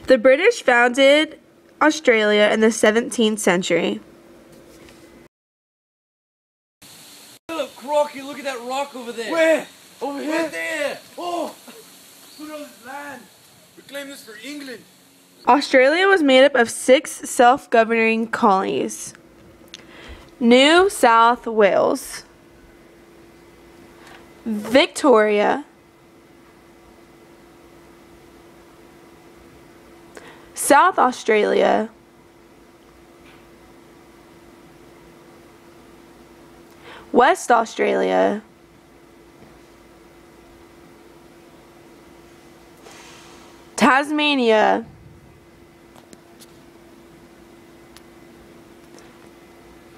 The British founded Australia in the 17th century. Look, Crocky, look at that rock over there. Where? Over here. Right there. Oh, who knows this land? We claim this for England. Australia was made up of 6 self-governing colonies. New South Wales, Victoria, South Australia, West Australia, Tasmania,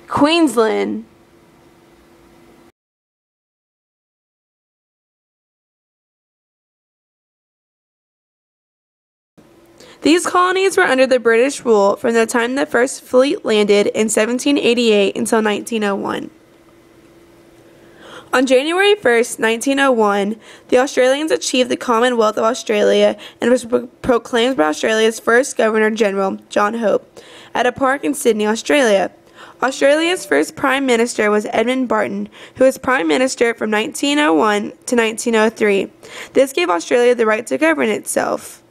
Queensland, these colonies were under the British rule from the time the first fleet landed in 1788 until 1901. On January 1st, 1901, the Australians achieved the Commonwealth of Australia and was proclaimed by Australia's first Governor-General, John Hope, at a park in Sydney, Australia. Australia's first Prime Minister was Edmund Barton, who was Prime Minister from 1901 to 1903. This gave Australia the right to govern itself.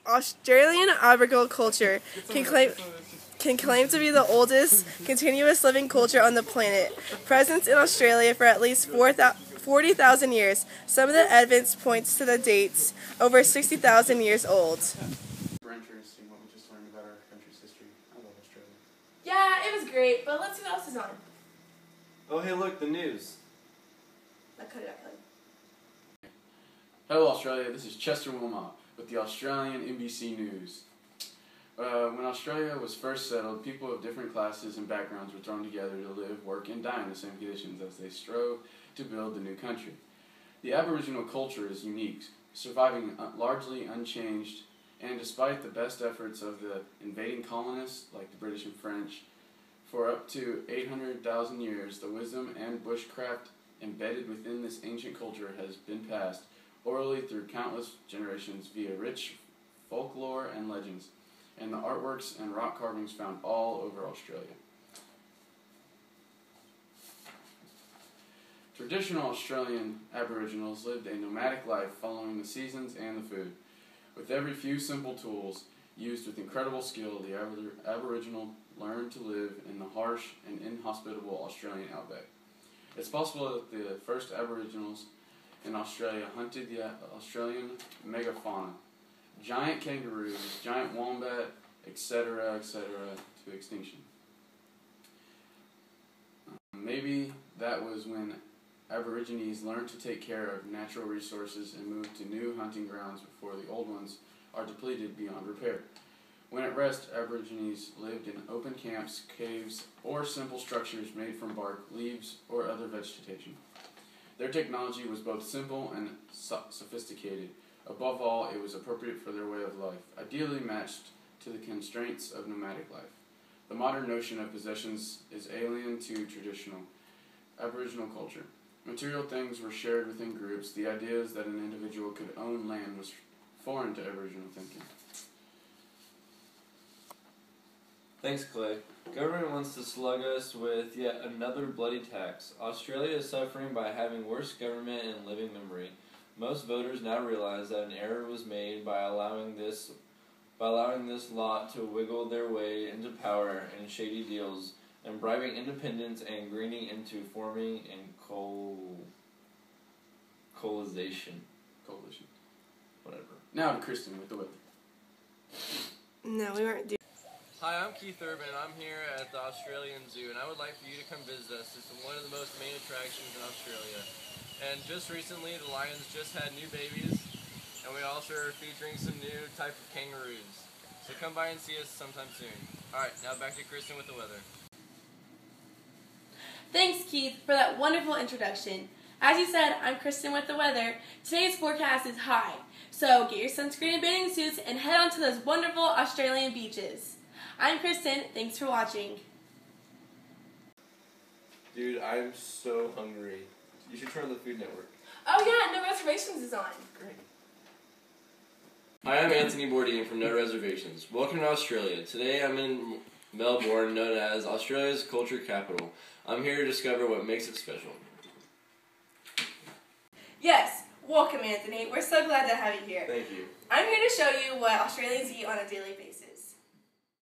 Australian agriculture can claim to be the oldest continuous living culture on the planet, present in Australia for at least 40,000 years. Some of the evidence points to the dates over 60,000 years old. Interesting what we just learned about our country's history. I love Australia. Yeah, it was great, but let's see what else is on. Oh, hey, look, the news. I cut it up. Hello Australia, this is Chester Wilmot with the Australian NBC News. When Australia was first settled, people of different classes and backgrounds were thrown together to live, work, and die in the same conditions as they strove to build the new country. The Aboriginal culture is unique, surviving largely unchanged, and despite the best efforts of the invading colonists, like the British and French, for up to 800,000 years, the wisdom and bushcraft embedded within this ancient culture has been passed orally through countless generations via rich folklore and legends, and the artworks and rock carvings found all over Australia. Traditional Australian Aboriginals lived a nomadic life following the seasons and the food. With every few simple tools used with incredible skill, the Aboriginal learned to live in the harsh and inhospitable Australian outback. It's possible that the first Aboriginals in Australia hunted the Australian megafauna, giant kangaroos, giant wombat, etc., to extinction. Maybe that was when Aborigines learned to take care of natural resources and moved to new hunting grounds before the old ones are depleted beyond repair. When at rest, Aborigines lived in open camps, caves, or simple structures made from bark, leaves, or other vegetation. Their technology was both simple and sophisticated. Above all, it was appropriate for their way of life, ideally matched to the constraints of nomadic life. The modern notion of possessions is alien to traditional Aboriginal culture. Material things were shared within groups. The ideas that an individual could own land was foreign to Aboriginal thinking. Thanks, Clay. Government wants to slug us with yet another bloody tax. Australia is suffering by having worse government in living memory. Most voters now realize that an error was made by allowing this lot to wiggle their way into power in shady deals and bribing independents and greening into forming and coalition. Whatever. Now to Kristen with the weather. No, we weren't doing. Hi, I'm Keith Urban. I'm here at the Australian Zoo, and I would like for you to come visit us. It's one of the most main attractions in Australia. And just recently, the lions just had new babies, and we also are featuring some new type of kangaroos. So come by and see us sometime soon. Alright, now back to Kristen with the weather. Thanks, Keith, for that wonderful introduction. As you said, I'm Kristen with the weather. Today's forecast is high, so get your sunscreen and bathing suits and head on to those wonderful Australian beaches. I'm Kristen. Thanks for watching. Dude, I'm so hungry. You should turn on the Food Network. Oh yeah, No Reservations is on. Great. Hi, I'm Anthony Bourdain from No Reservations. Welcome to Australia. Today I'm in Melbourne, known as Australia's culture capital. I'm here to discover what makes it special. Yes, welcome Anthony. We're so glad to have you here. Thank you. I'm here to show you what Australians eat on a daily basis.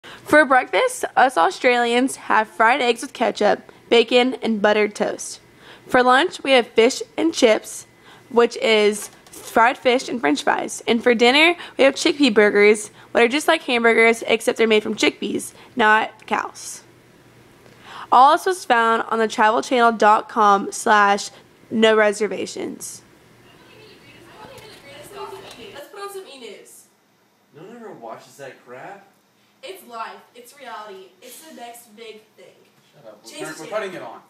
For breakfast, us Australians have fried eggs with ketchup, bacon, and buttered toast. For lunch, we have fish and chips, which is fried fish and french fries. And for dinner, we have chickpea burgers, which are just like hamburgers, except they're made from chickpeas, not cows. All this was found on the travelchannel.com/no reservations. Let's put on some e-news. No one ever watches that crap. It's life. It's reality. It's the next big thing. Shut up. Change the We're channel. putting it on.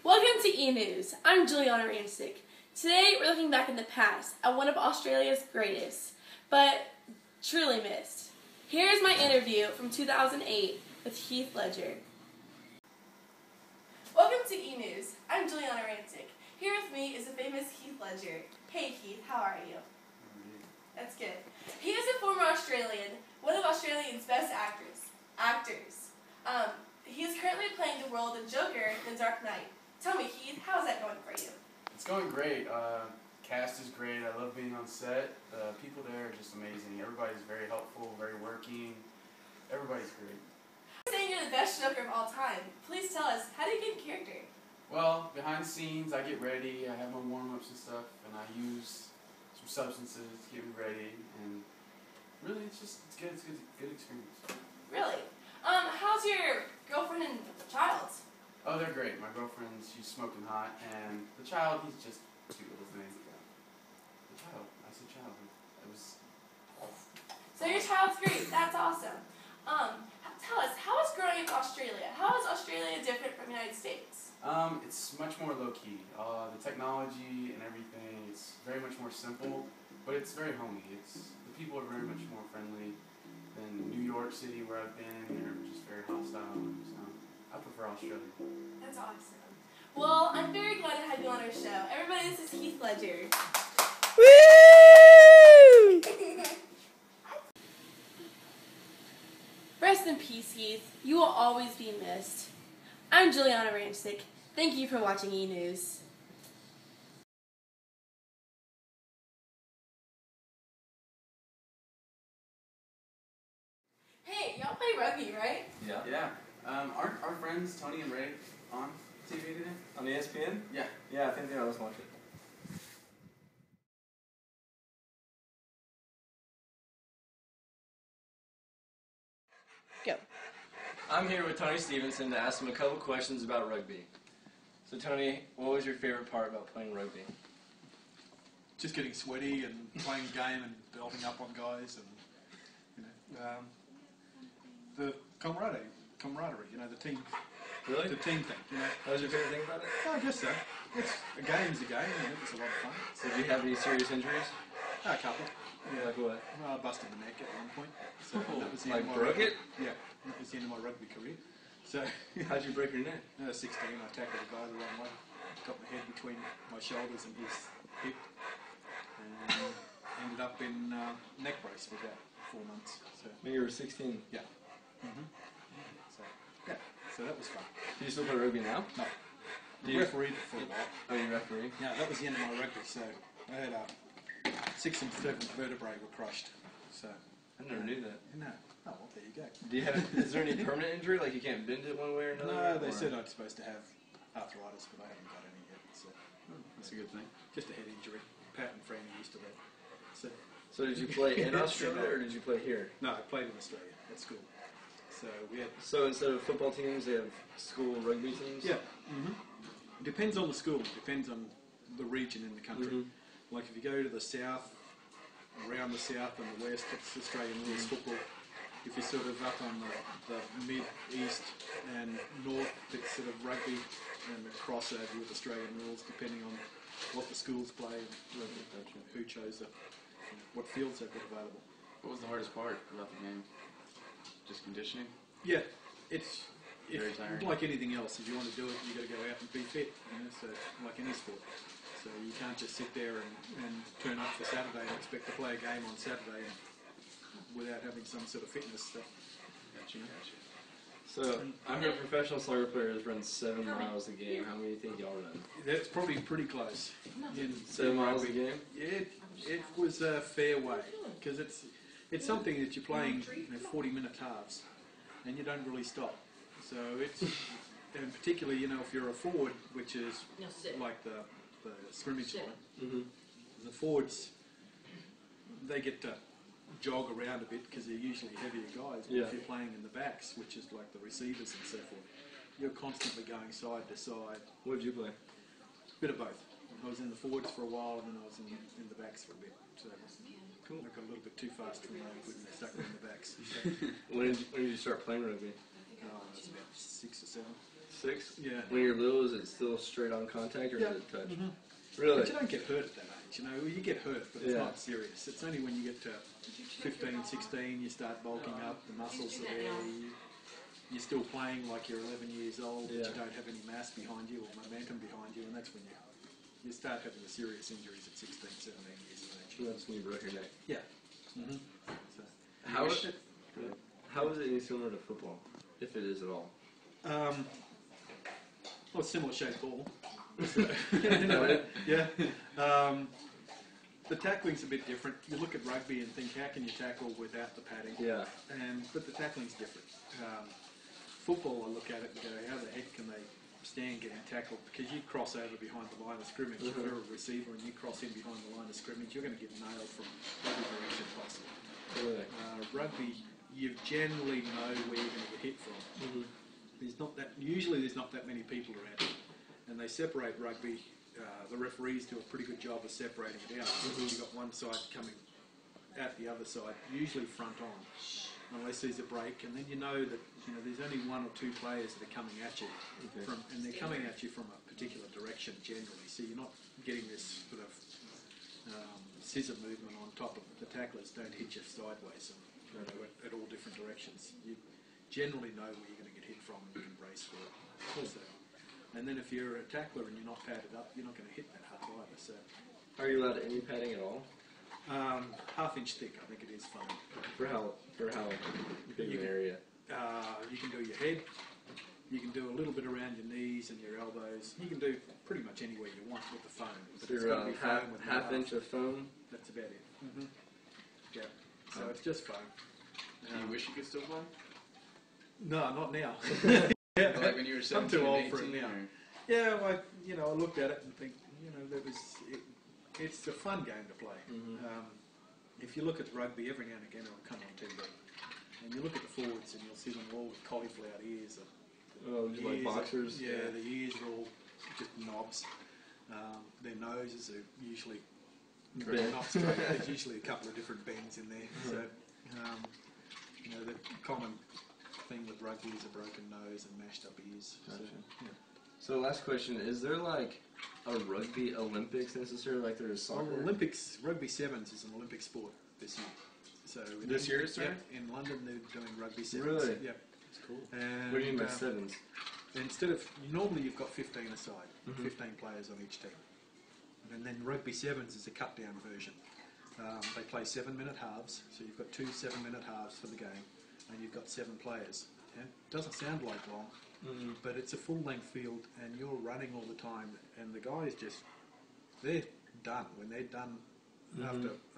Welcome to E-News. I'm Juliana Ramsick. Today we're looking back in the past at one of Australia's greatest, but truly missed. Here's my interview from 2008 with Heath Ledger. Welcome to E-News. I'm Juliana Ramsick. Here with me is the famous Heath Ledger. Hey Heath, how are you? That's good. He is a former Australian, one of Australia's best actors. He is currently playing the role of the Joker in The Dark Knight. Tell me, Heath, how's that going for you? It's going great. Cast is great. I love being on set. The people there are just amazing. Everybody's very helpful, very working. Everybody's great. Saying you're the best Joker of all time. Please tell us, how do you get in character? Well, behind the scenes, I get ready. I have my warm-ups and stuff, and I use some substances to get me ready. And really, it's good. It's a good experience. Really? How's your girlfriend and child? Oh, they're great. My girlfriend, she's smoking hot, and the child, he's just cute little thing. The child, I said child. It was. So your child's great. That's awesome. Tell us, how is growing up in Australia? How is Australia different from the United States? It's much more low key. The technology and everything, it's very much more simple, but it's very homey. The people are very much more friendly than New York City, where I've been. They're just very hostile. So I prefer Australia. That's awesome. Well, I'm very glad to have you on our show. Everybody, this is Heath Ledger. Woo! Rest in peace, Heath. You will always be missed. I'm Juliana Ramsick. Thank you for watching E-News. Hey, y'all play rugby, right? Yeah. Yeah. Aren't our friends Tony and Ray on TV today? On ESPN? Yeah. Yeah, I think they always watch it. Go. I'm here with Tony Stevenson to ask him a couple questions about rugby. So Tony, what was your favorite part about playing rugby? Just getting sweaty and playing the game and building up on guys and the camaraderie, the team, Really? the team thing. What was your favorite thing about it? I guess so. A game's a game. It's a lot of fun. So did you have any serious injuries? A couple. Like what? Well, I busted the neck at one point. So that was the Like end of my broke rugby. it? Yeah, that was the end of my rugby career. So How'd you break your neck? 16, I tackled a guy the wrong way. Got my head between my shoulders and his hip, and ended up in neck brace for about 4 months. So When you were 16. yeah. So yeah, so that was fun. Do you still play rugby now? No, Do you- refereed for a while. Oh, you referee? Yeah, that was the end of my rugby. So I had 6th and 7th vertebrae were crushed. So I never knew that. no, oh well, there you go. Do you have? Is there any permanent injury? Like you can't bend it one way or another? No, they or- said I'm supposed to have arthritis, but I haven't got any yet. So That's a good thing. just a head injury. Pat and Franny used to that. So did you play in Australia or did you play here? No, I played in Australia at school. So we had. So instead of football teams, they have school rugby teams? Yeah. Depends on the school. Depends on the region in the country. Like if you go to the south, around the south and the west, it's Australian rules football. If you're sort of up on the mid-east and north, it's sort of rugby and a crossover with Australian rules, depending on what the schools play and who chose what fields they've got available. What was the hardest part about the game? Just conditioning? Yeah, it's Very tiring. like anything else. If you want to do it, you got to go out and be fit. You know, so like any sport. So you can't just sit there and turn up for Saturday and expect to play a game on Saturday without having some sort of fitness stuff. Gotcha. So, I heard professional soccer players run 7 miles a game. How many do you think y'all run? That's probably pretty close. 7 miles a game? Yeah, it was a fair way because it's something that you're playing 40-minute halves, and you don't really stop. So it's, and particularly if you're a forward, which is like the scrimmage line, the forwards they get to jog around a bit because they're usually heavier guys. But if you're playing in the backs, which is like the receivers and so forth, you're constantly going side to side. What did you play? Bit of both. I was in the forwards for a while, and then I was in the backs for a bit. So cool. I got a little bit too fast for my own good and stuck me in the backs. When did you start playing rugby? Oh, I was about 6 or 7. 6? Yeah. When you're little, is it still straight on contact or is it touch? But Really? you don't get hurt at that age. You get hurt, but it's not serious. It's only when you get to 15, 16, you start bulking up, the muscles are there, you're still playing like you're 11 years old, but you don't have any mass behind you or momentum behind you, and that's when you start having the serious injuries at 16, 17 years of age. That's when you broke your neck. Yeah. So, How is it any similar to football, if it is at all? well, similar shaped ball. The tackling's a bit different. You look at rugby and think, how can you tackle without the padding? Yeah. But the tackling's different. Football, I look at it and go, how the heck can they stand getting tackled? Because you cross over behind the line of scrimmage. If you're a receiver and you cross in behind the line of scrimmage, you're going to get nailed from every direction possible. Really? Rugby, you generally know where you're going to get hit from. Usually there's not that many people around, and they separate rugby. The referees do a pretty good job of separating it out. You've got one side coming out the other side, usually front on, unless there's a break, and then you know that there's only 1 or 2 players that are coming at you, and they're coming at you from a particular direction generally. So you're not getting this sort of scissor movement on top of the tacklers. Don't hit you sideways at all different directions. You generally know where you're going to get hit from, and you can brace for it. So, and then if you're a tackler and you're not padded up, you're not going to hit that hard either. So, are you allowed any padding at all? Half-inch thick, I think it is fine. For how big an area? You can do your head. You can do a little bit around your knees and your elbows. You can do pretty much anywhere you want with the foam. But So it's got to be foam with half inch of foam? That's about it. Yeah. So it's just foam. Do you wish you could still play? No, not now. Like when you were 17 I'm too old 18, for it now. or? Yeah, I looked at it and think, it's a fun game to play. If you look at the rugby, every now and again it'll come on TV, and you look at the forwards and you'll see them all with cauliflower ears. Just like boxers? The ears are all just knobs. Their noses are usually not straight. There's usually a couple of different bends in there. So, the common thing with rugby is a broken nose and mashed up ears. Gotcha. So, So last question, is there like a rugby Olympics necessarily like there is soccer? well, Olympics, rugby sevens is an Olympic sport this year. So This year, sorry? In London they're doing rugby sevens. Really? Yep. That's cool. And, What do you mean by sevens? Instead of, normally you've got 15 aside, 15 players on each team. And then rugby sevens is a cut down version. They play 7-minute halves, so you've got 2 7-minute halves for the game, and you've got 7 players. And it doesn't sound like long, but it's a full-length field, and you're running all the time, and the guys they're done. When they're done,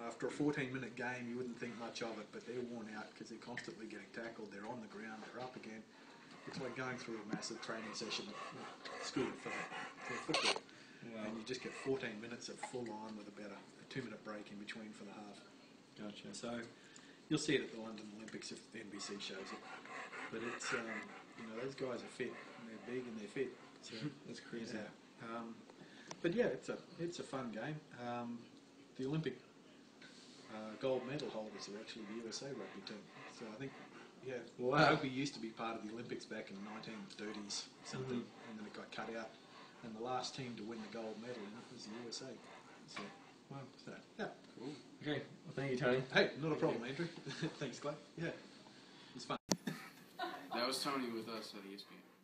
after a 14-minute game, you wouldn't think much of it, but they're worn out because they're constantly getting tackled. They're on the ground, they're up again. It's like going through a massive training session at school for football. Wow. And you just get 14 minutes of full on with about a 2-minute break in between for the half. Gotcha. So you'll see it at the London Olympics if the NBC shows it. But it's, those guys are fit, and they're big and they're fit. So that's crazy. Yeah. But yeah, it's a fun game. The Olympic gold medal holders are actually the USA rugby team. So I think, rugby used to be part of the Olympics back in the 1930s something, and then it got cut out. And the last team to win the gold medal in it was the USA. So, yeah. Cool. Okay, well thank you, Tony. Hey, not a problem, Andrew. Thanks, Clay. Yeah, it's fun. That That was Tony with us at ESPN.